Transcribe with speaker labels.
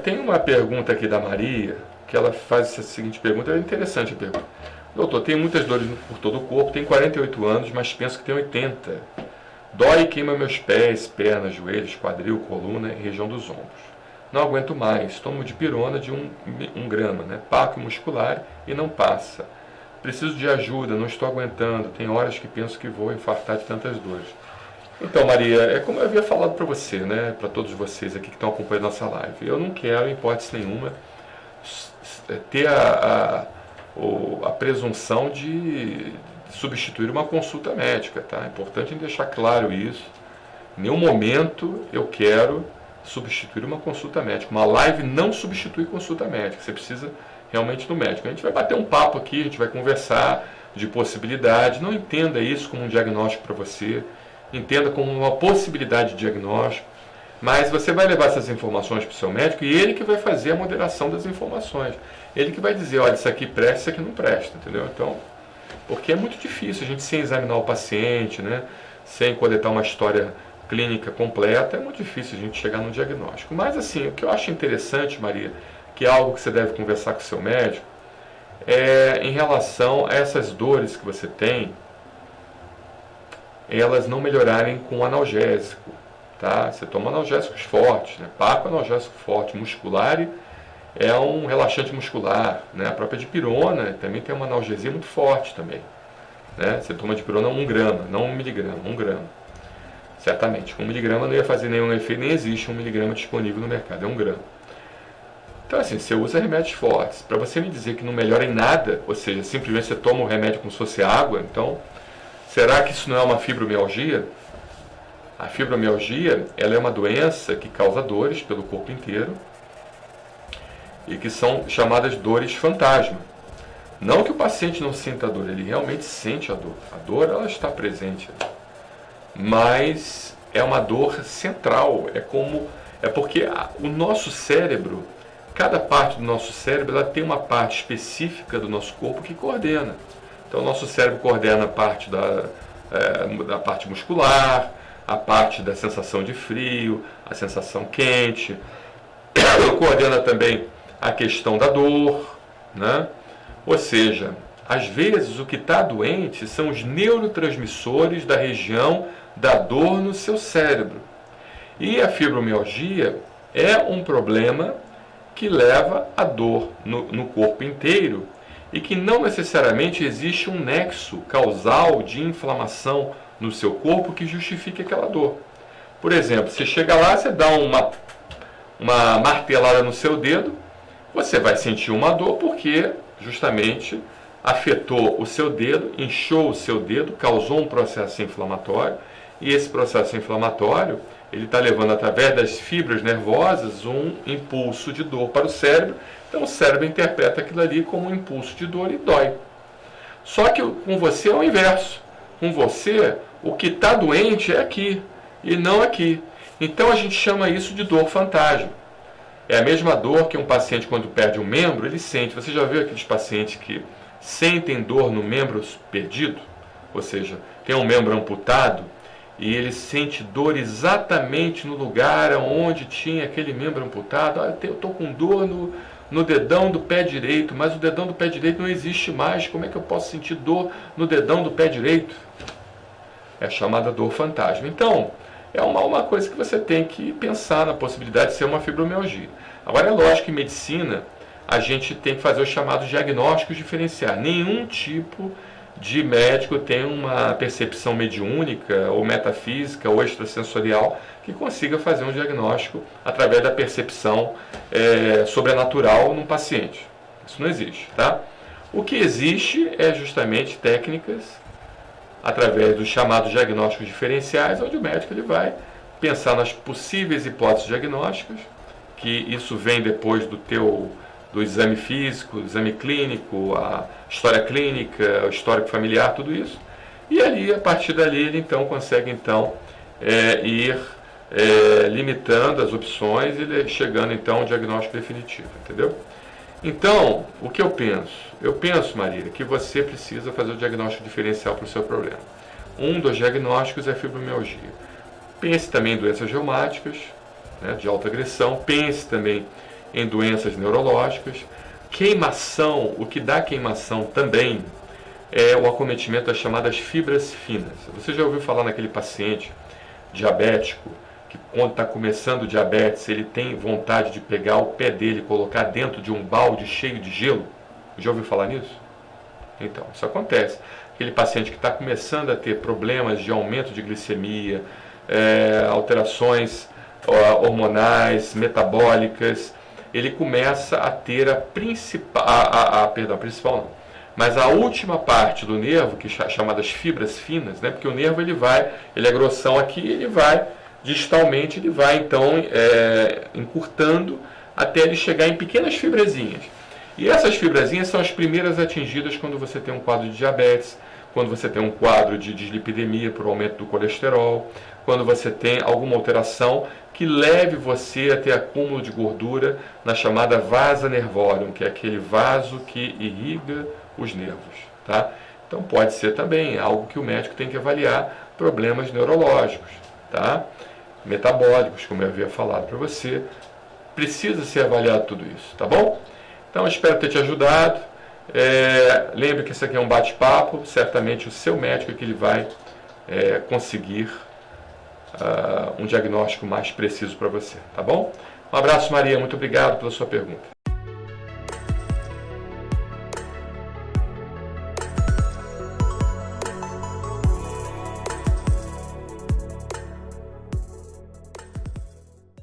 Speaker 1: Tem uma pergunta aqui da Maria, que ela faz essa seguinte pergunta, é interessante a pergunta. Doutor, tenho muitas dores por todo o corpo, tenho 48 anos, mas penso que tenho 80. Dói e queima meus pés, pernas, joelhos, quadril, coluna e região dos ombros. Não aguento mais, tomo dipirona de 1 grama, Paco muscular e não passa. Preciso de ajuda, não estou aguentando, tem horas que penso que vou infartar de tantas dores. Então, Maria, é como eu havia falado para você, para todos vocês aqui que estão acompanhando nossa live. Eu não quero, em hipótese nenhuma, ter a presunção de substituir uma consulta médica, tá? É importante deixar claro isso. Em nenhum momento eu quero substituir uma consulta médica. Uma live não substitui consulta médica. Você precisa realmente do médico. A gente vai bater um papo aqui, a gente vai conversar de possibilidade. Não entenda isso como um diagnóstico para você. Entenda como uma possibilidade de diagnóstico. Mas você vai levar essas informações para o seu médico e ele que vai fazer a moderação das informações. Ele que vai dizer, olha, isso aqui presta, isso aqui não presta, entendeu? Então, porque é muito difícil a gente sem examinar o paciente, sem coletar uma história clínica completa, é muito difícil a gente chegar no diagnóstico. Mas assim, o que eu acho interessante, Maria, que é algo que você deve conversar com o seu médico, é em relação a essas dores que você tem, elas não melhorarem com analgésico, tá? Você toma analgésicos fortes, Paco é analgésico forte, muscular é um relaxante muscular, A própria dipirona também tem uma analgesia muito forte também, Você toma dipirona 1 grama, não 1 miligrama, 1 grama. Certamente, 1 miligrama não ia fazer nenhum efeito, nem existe 1 miligrama disponível no mercado, é 1 grama. Então assim, você usa remédios fortes. Para você me dizer que não melhora em nada, ou seja, simplesmente você toma o remédio como se fosse água, então, será que isso não é uma fibromialgia? A fibromialgia, ela é uma doença que causa dores pelo corpo inteiro e que são chamadas dores fantasma. Não que o paciente não sinta a dor, ele realmente sente a dor. A dor, ela está presente. Mas é uma dor central, é porque o nosso cérebro, cada parte do nosso cérebro, ela tem uma parte específica do nosso corpo que coordena. Então o nosso cérebro coordena a parte da parte muscular, a parte da sensação de frio, a sensação quente, coordena também a questão da dor, Ou seja, às vezes o que está doente são os neurotransmissores da região da dor no seu cérebro. E a fibromialgia é um problema que leva à dor no corpo inteiro e que não necessariamente existe um nexo causal de inflamação no seu corpo que justifique aquela dor. Por exemplo, você chega lá, você dá uma martelada no seu dedo, você vai sentir uma dor porque justamente afetou o seu dedo, inchou o seu dedo, causou um processo inflamatório, e esse processo inflamatório ele está levando através das fibras nervosas um impulso de dor para o cérebro. Então o cérebro interpreta aquilo ali como um impulso de dor e dói. Só que com você é o inverso. Com você, o que está doente é aqui e não aqui. Então a gente chama isso de dor fantasma. É a mesma dor que um paciente, quando perde um membro, ele sente. Você já viu aqueles pacientes que sentem dor no membro perdido? Ou seja, tem um membro amputado e ele sente dor exatamente no lugar onde tinha aquele membro amputado. Eu estou com dor no dedão do pé direito, mas o dedão do pé direito não existe mais. Como é que eu posso sentir dor no dedão do pé direito? É chamada dor fantasma. Então, é uma coisa que você tem que pensar na possibilidade de ser uma fibromialgia. Agora, é lógico que em medicina a gente tem que fazer os chamados diagnósticos diferenciais. Nenhum tipo de médico tem uma percepção mediúnica ou metafísica ou extrasensorial que consiga fazer um diagnóstico através da percepção sobrenatural num paciente. Isso não existe, tá? O que existe é justamente técnicas através dos chamados diagnósticos diferenciais, onde o médico ele vai pensar nas possíveis hipóteses diagnósticas, que isso vem depois do exame físico, do exame clínico, a história clínica, o histórico familiar, tudo isso. E ali, a partir dali, ele então consegue ir limitando as opções e chegando então ao diagnóstico definitivo, entendeu? Então, o que eu penso? Eu penso, Marília, que você precisa fazer o diagnóstico diferencial para o seu problema. Um dos diagnósticos é a fibromialgia. Pense também em doenças reumáticas, né, de autoagressão. Pense também em doenças neurológicas. Queimação, o que dá queimação também é o acometimento das chamadas fibras finas. Você já ouviu falar naquele paciente diabético que quando está começando o diabetes ele tem vontade de pegar o pé dele e colocar dentro de um balde cheio de gelo? Já ouviu falar nisso? Então, isso acontece. Aquele paciente que está começando a ter problemas de aumento de glicemia, alterações hormonais, metabólicas, ele começa a ter a principal, principal não, mas a última parte do nervo, que é chamadas fibras finas, né? Porque o nervo ele é grossão aqui, ele vai distalmente, ele vai então encurtando até ele chegar em pequenas fibrazinhas. E essas fibrazinhas são as primeiras atingidas quando você tem um quadro de diabetes, quando você tem um quadro de dislipidemia por aumento do colesterol, quando você tem alguma alteração que leve você a ter acúmulo de gordura na chamada vasa nervorum, que é aquele vaso que irriga os nervos. Tá? Então pode ser também algo que o médico tem que avaliar, problemas neurológicos, tá? Metabólicos, como eu havia falado para você. Precisa ser avaliado tudo isso, tá bom? Então espero ter te ajudado. Lembre que isso aqui é um bate-papo, certamente o seu médico é que ele vai conseguir um diagnóstico mais preciso para você, tá bom? Um abraço, Maria, muito obrigado pela sua pergunta.